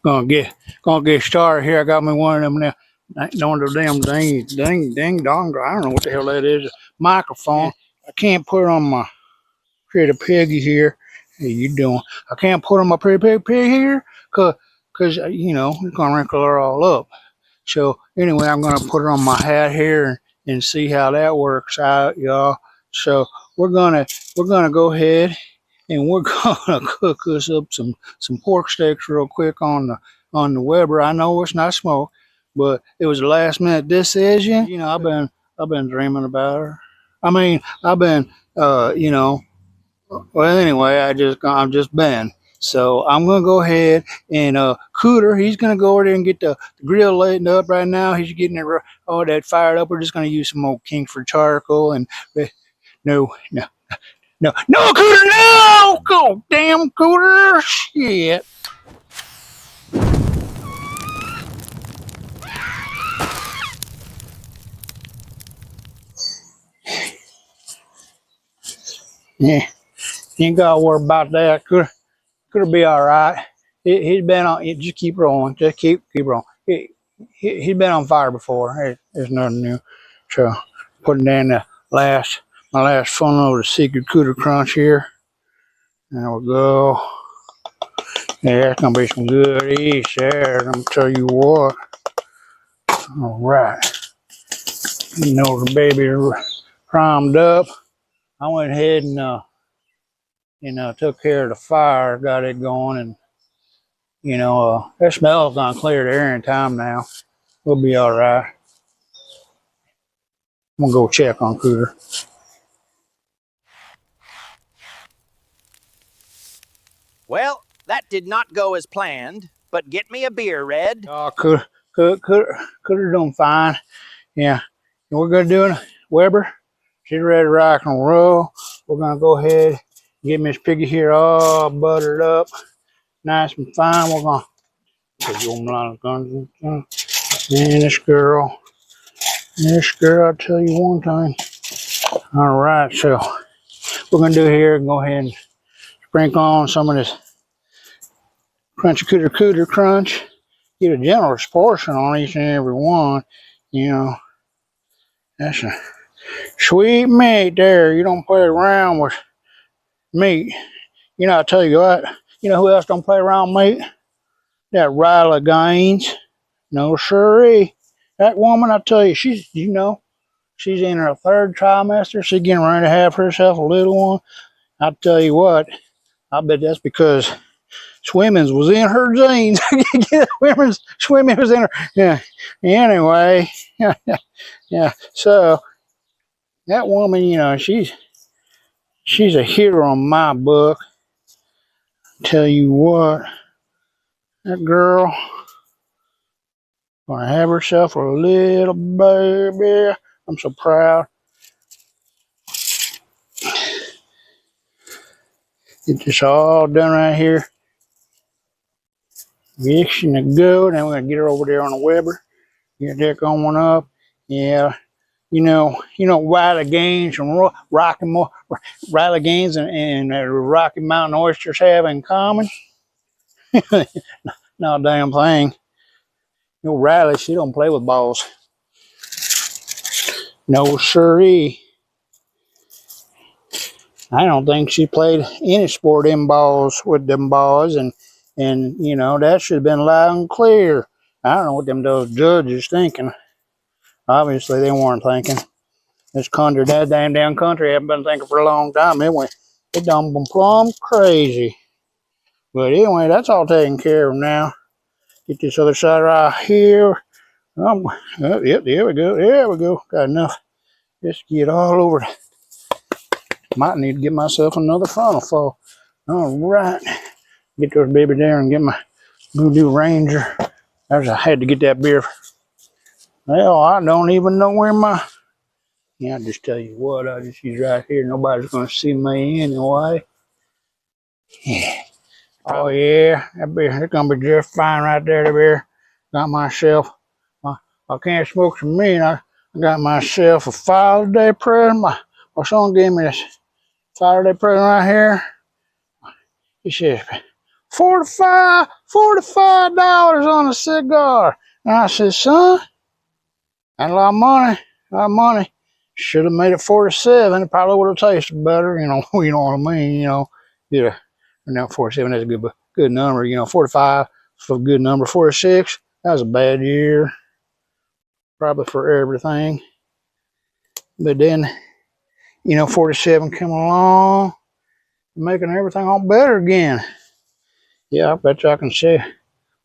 Gonna get started here. I got me one of them now. One of them damn ding dong. I don't know what the hell that is. Microphone. I can't put it on my pretty piggy here. How you doing? I can't put on my pretty pig here, cause you know it's gonna wrinkle her all up. So anyway, I'm gonna put it on my hat here and see how that works out, y'all. So we're gonna go ahead and we're gonna cook us up some pork steaks real quick on the Weber. I know it's not smoked, but it was a last minute decision. You know, I've been dreaming about her. I mean, I've been you know. Well, anyway, I'm just been. So I'm gonna go ahead and Cooter, he's gonna go over there and get the grill laid up right now. He's getting it all that fired up. We're just gonna use some old Kingsford charcoal and no, no, no, Cooter, no! Go damn Cooter, shit. Yeah, you ain't gotta worry about that. Could be all right. He's been on. Just keep rolling. Just keep rolling. He's been on fire before. There's nothing new. So putting down my last funnel of the secret Cooter Crunch here. There we go. Yeah, it's gonna be some good eats there. I'm gonna tell you what. All right. You know the baby primed up. I went ahead and took care of the fire, got it going, and that smell's gonna clear there in time now. We'll be all right. I'm gonna go check on Cooter. Well, that did not go as planned, but get me a beer, Red. Oh, Cooter doing fine. Yeah, and we're gonna do it. Weber, she's ready to rock and roll. We're gonna go ahead and get Miss Piggy here all buttered up, nice and fine. We're gonna put you on a lot of guns. And this girl, I'll tell you one thing. All right, so we're gonna do here and go ahead and sprinkle on some of this crunchy Cooter Crunch. Get a generous portion on each and every one. You know, that's a sweet meat there. You don't play around with meat. You know, I tell you what, you know who else don't play around with meat? That Riley Gaines. No siree. That woman, I tell you, she's in her third trimester. She's getting ready to have herself a little one. I tell you what, I bet that's because swimming was in her genes. Swimming was in her. Yeah. Anyway, yeah. So that woman, she's a hero in my book. Tell you what, that girl gonna have herself a little baby. I'm so proud. Get this all done right here. Mixing to go. Then we're gonna get her over there on the Weber. Get that going up. Yeah. Riley Gaines and Riley Gaines and Rocky Mountain oysters have in common. No damn thing. Riley, she don't play with balls. No siree. I don't think she played any sport in balls with them balls, and that should have been loud and clear. I don't know what those judges thinking. Obviously, they weren't thinking. This country, that damn country, haven't been thinking for a long time. It done been plumb crazy. But anyway, that's all taken care of now. Get this other side right here. Yep, there we go. There we go. Got enough. Just get all over. Might need to get myself another frontal full. All right. Get those baby there and get my Voodoo Ranger. I had to get that beer. Well, I don't even know where I just tell you what, she's right here. Nobody's going to see me anyway. Yeah. Oh, yeah. That beer, it's going to be just fine right there, the beer. Got myself, I can't smoke some meat. I got myself a Father's Day present. My son gave me this Father's Day present right here. He says, $45 on a cigar. And I said, son, that's a lot of money. A lot of money. Should have made it 47. It probably would have tasted better, you know. You know what I mean, you know. Yeah. And now 47 is a good number, you know. 45 is a good number. 46, that was a bad year. Probably for everything. But then, you know, 47 come along, making everything all better again. Yeah, I bet you I can say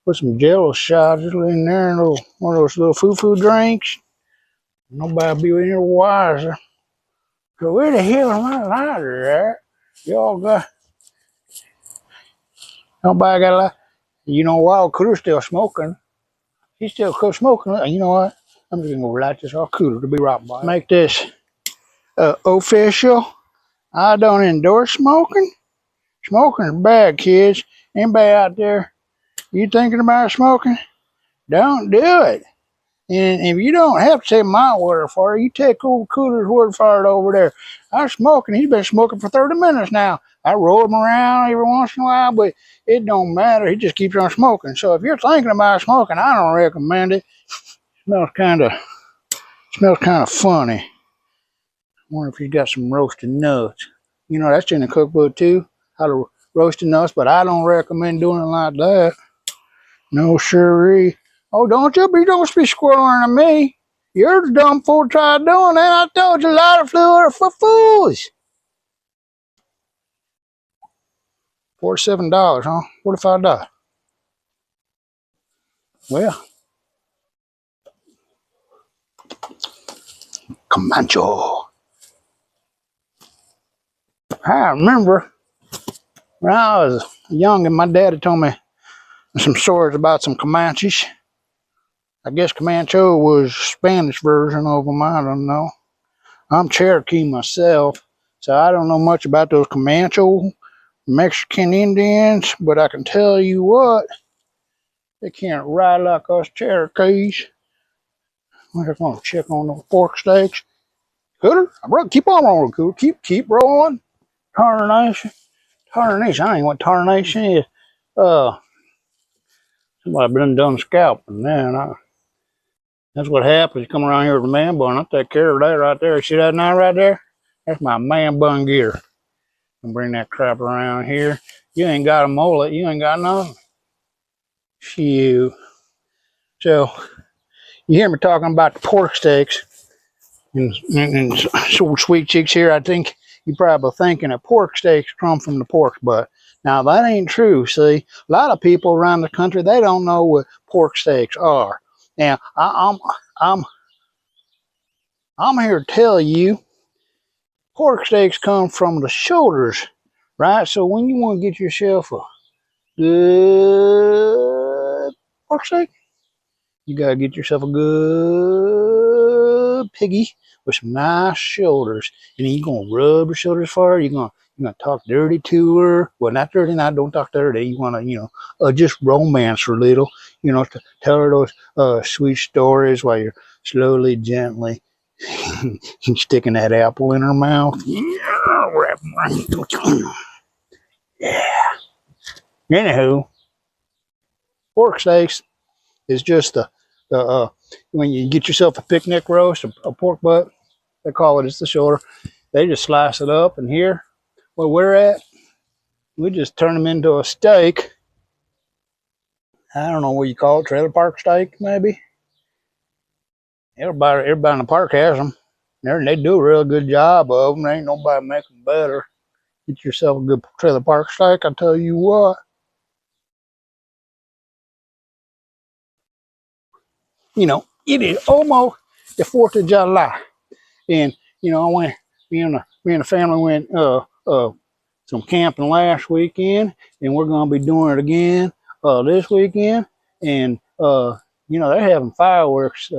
put some Jello shots in there and one of those little foo-foo drinks. Nobody be any wiser. So where the hell am I lighter at? Y'all got nobody got a lighter. You know, while Cooter's still smoking, he's still smoking. You know what? I'm just gonna go light this off Cooter to be right by. Make this official. I don't endorse smoking. Smoking is bad, kids. Anybody out there, you thinking about smoking? Don't do it. And if you don't have to take my word for it, you take old Cooter's word for it over there. I'm smoking. He's been smoking for 30 minutes now. I roll him around every once in a while, but it don't matter. He just keeps on smoking. So if you're thinking about smoking, I don't recommend it. Smells kind of funny. I wonder if he's got some roasted nuts. You know, that's in the cookbook too, how to roasted nuts, but I don't recommend doing it like that. No siree. Oh, don't you be squirreling at me. You're the dumb fool tried doing that. I told you lighter fluid for fools. $47, huh? $45. Well, Comancho. I remember when I was young and my daddy told me some stories about some Comanches. I guess Comancho was Spanish version of them. I don't know. I'm Cherokee myself, so I don't know much about those Comanche Mexican Indians, but I can tell you what, they can't ride like us Cherokees. We're just gonna check on those pork steaks. Cooter, keep on rolling, Cooter. Keep rolling. Tarnation. Tarnation. I ain't know what tarnation is. Somebody done scalping, man. That's what happens. You come around here with a man bun. I'll take care of that right there. See that knife right there? That's my man bun gear. And bring that crap around here. You ain't got a mullet. You ain't got nothing. Phew. So, you hear me talking about the pork steaks and so sweet chicks here. I think you're probably thinking that pork steaks come from the pork butt. Now, that ain't true. See, a lot of people around the country, they don't know what pork steaks are. Now, I'm here to tell you, pork steaks come from the shoulders, right? So when you want to get yourself a good pork steak, you gotta get yourself a good piggy with some nice shoulders, and then you're gonna rub her shoulders for her. You're gonna talk dirty to her. Well, not dirty, not don't talk dirty. You wanna, just romance her a little. Tell her those sweet stories while you're slowly, gently sticking that apple in her mouth. Yeah. Anywho, pork steaks is just when you get yourself a picnic roast, a pork butt, they call it, it's the shoulder. They just slice it up, and here, where we're at, we just turn them into a steak. I don't know what you call it, trailer park steak, maybe. Everybody in the park has them. They do a real good job of them. There ain't nobody make them better. Get yourself a good trailer park steak, I tell you what. It is almost the 4th of July. And, me and the family went some camping last weekend, and we're going to be doing it again this weekend. And, they're having fireworks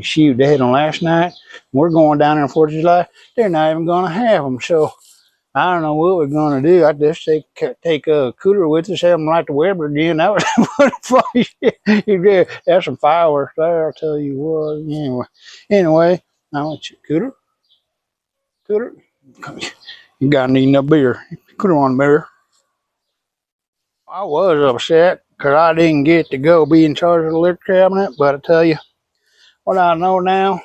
shoot, they had them last night. We're going down there on 4th of July. They're not even going to have them. So, I don't know what we're going to do. I just take Cooter with us, have him light the Weber again. That was funny shit. There's some fireworks there, I'll tell you what. Anyway, I want you, Cooter, you got to need no beer. Cooter on beer. I was upset because I didn't get to go be in charge of the liquor cabinet, but I tell you what I know now,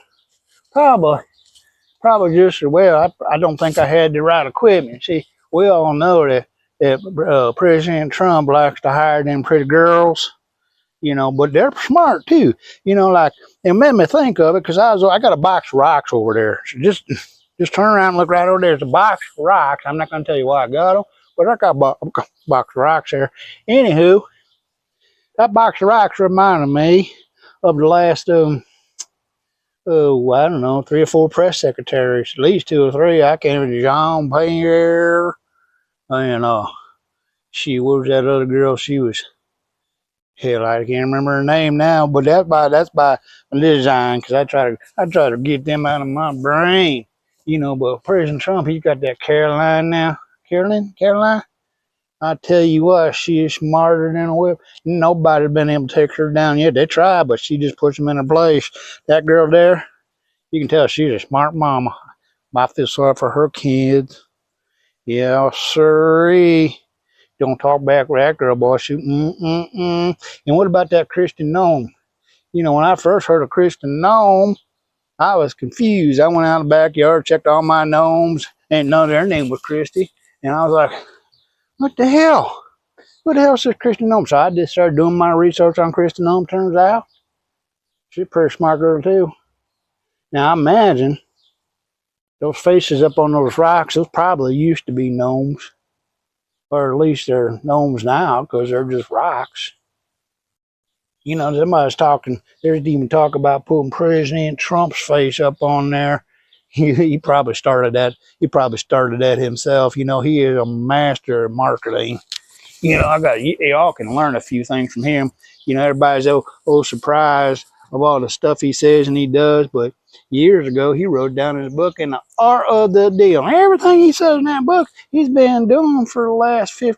probably just as well. I don't think I had the right equipment. See, we all know that President Trump likes to hire them pretty girls, but they're smart too. Like it made me think of it because I got a box of rocks over there. So just turn around and look right over there. There's a box of rocks. I'm not going to tell you why I got them, but I got a box of rocks there. Anywho, that box of rocks reminded me of the last oh, I don't know, 3 or 4 press secretaries, at least 2 or 3. I can't even Jean Pierre and she what was that other girl? She was hell, I can't remember her name now, but that's by design because I try to get them out of my brain, But President Trump, he's got that Caroline now, Caroline. I tell you what, she is smarter than a whip. Nobody's been able to take her down yet. They tried, but she just puts them in her place. That girl there, you can tell she's a smart mama. I feel sorry for her kids. Yeah, sorry. Don't talk back with that girl, boy. She, And what about that Christian gnome? When I first heard of Christian gnome, I was confused. I went out in the backyard, checked all my gnomes, and none of their name was Christy. And I was like, what the hell? What the hell is this Christian gnome? So I just started doing my research on Christian gnome. Turns out she's a pretty smart girl, too. Now, I imagine those faces up on those rocks, those probably used to be gnomes. Or at least they're gnomes now because they're just rocks. Somebody's talking, there's even talk about putting President Trump's face up on there. He probably started that. He probably started that himself. He is a master of marketing. Y'all can learn a few things from him. Everybody's surprised of all the stuff he says and he does, but years ago he wrote down in his book in the art of the deal. Everything he says in that book, he's been doing for the last 10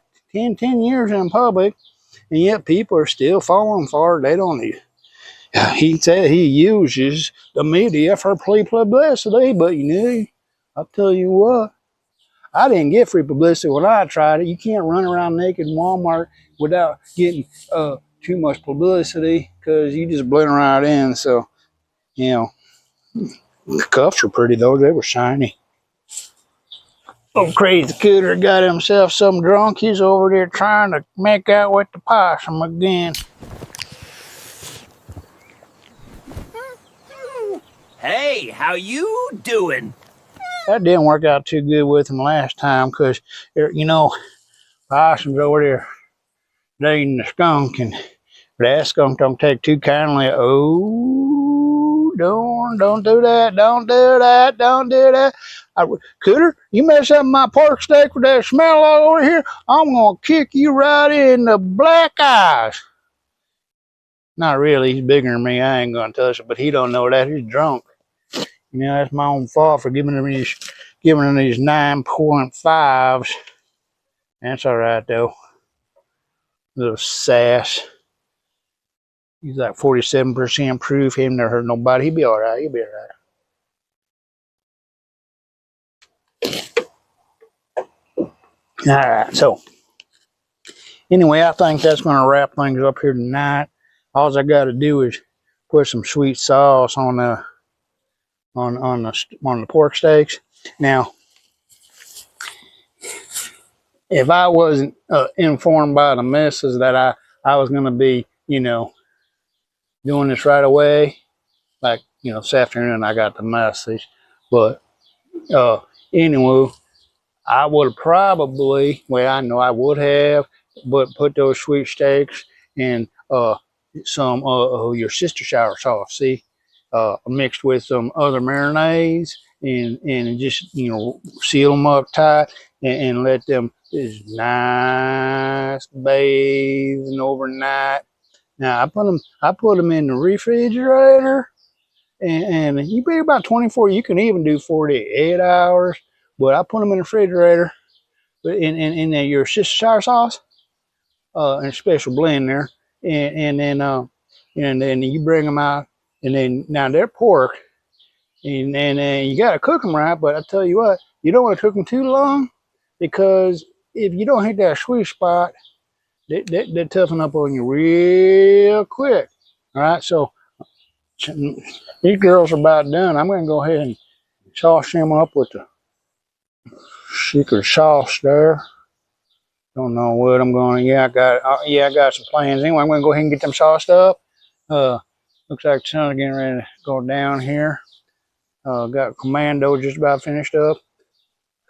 years in public, and yet people are still falling for it. They don't need. He said he uses the media for publicity, but I'll tell you what. I didn't get free publicity when I tried it. You can't run around naked in Walmart without getting too much publicity because you just blend right in. So, the cuffs are pretty though. They were shiny. Oh, crazy Cooter got himself some drunk. He's over there trying to make out with the possum again. Hey, how you doing? That didn't work out too good with him last time because, possum's over there dating the skunk, and that skunk don't take too kindly. Oh, don't do that. Don't do that. Don't do that. Cooter, you mess up my pork steak with that smell all over here, I'm going to kick you right in the black eyes. Not really. He's bigger than me. I ain't going to touch it, but he don't know that. He's drunk. That's my own fault for giving him these 9.5s. That's all right, though. Little sass. He's like 47% proof. He never hurt nobody. He'll be all right. He'll be all right. All right. So, anyway, I think that's going to wrap things up here tonight. All I got to do is put some sweet sauce on the pork steaks. Now, if I wasn't informed by the missus that I was going to be, doing this right away, like, this afternoon I got the message. But anyway, I would probably, I know I would have, but put those sweet steaks in some your sister sour sauce, see, mixed with some other marinades, and just seal them up tight and let them just nice bathing overnight. Now I put them in the refrigerator, and you be about 24. You can even do 48 hours, but I put them in the refrigerator, in your sister sour sauce, and a special blend there, and then you bring them out, and then now they're pork, and you got to cook them right. But I tell you what, you don't want to cook them too long, because if you don't hit that sweet spot, they toughen up on you real quick. All right, so these girls are about done. I'm going to go ahead and sauce them up with the secret sauce there. Don't know what I'm going to. I got some plans anyway. I'm going to go ahead and get them sauced up. Looks like the sun's getting ready to go down here. Got Commando just about finished up.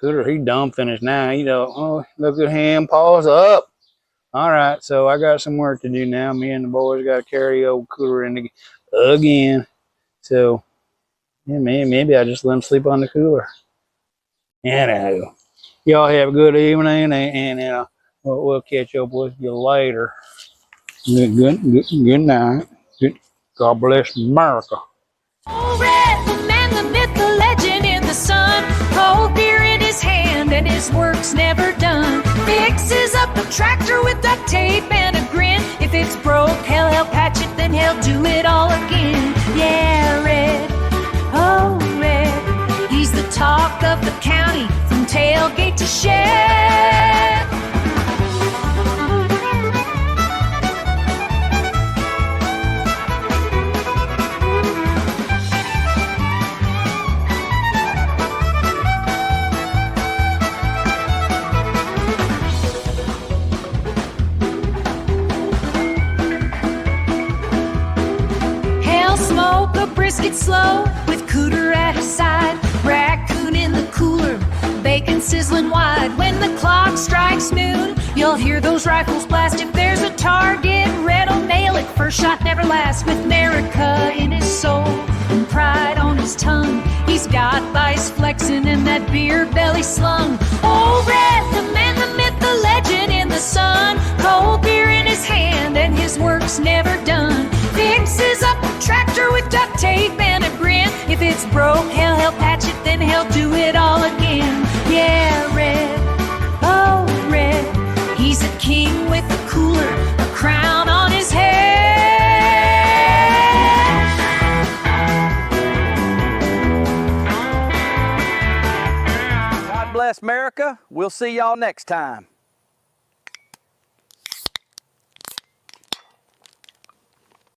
Cooter, he done finished now. Oh, look at him. Paws up. All right, so I got some work to do now. Me and the boys got to carry old Cooter in again. So, yeah, maybe I just let him sleep on the cooler. Anyhow, y'all have a good evening, and we'll catch up with you later. Good night. God bless America. Red, the man, the myth, the legend in the sun. Cold beer in his hand and his work's never done. Fixes up a tractor with duct tape and a grin. If it's broke, hell, he'll patch it, then he'll do it all again. Yeah, Red, oh Red, he's the talk of the county from tailgate to shed. Smoke a brisket slow with Cooter at his side. Raccoon in the cooler, bacon sizzling wide. When the clock strikes noon, you'll hear those rifles blast. If there's a target, Red'll nail it. First shot never lasts. With America in his soul and pride on his tongue, he's got vice flexing and that beer belly slung. Oh, Red, the man, the myth, the legend in the sun. Cold beer in his hand and his work's never done. Fixes up a tractor with duct tape and a grin. If it's broke, hell, he'll patch it, then he'll do it all again. Yeah, Red, oh Red, he's a king with a cooler, a crown on his head. God bless America. We'll see y'all next time.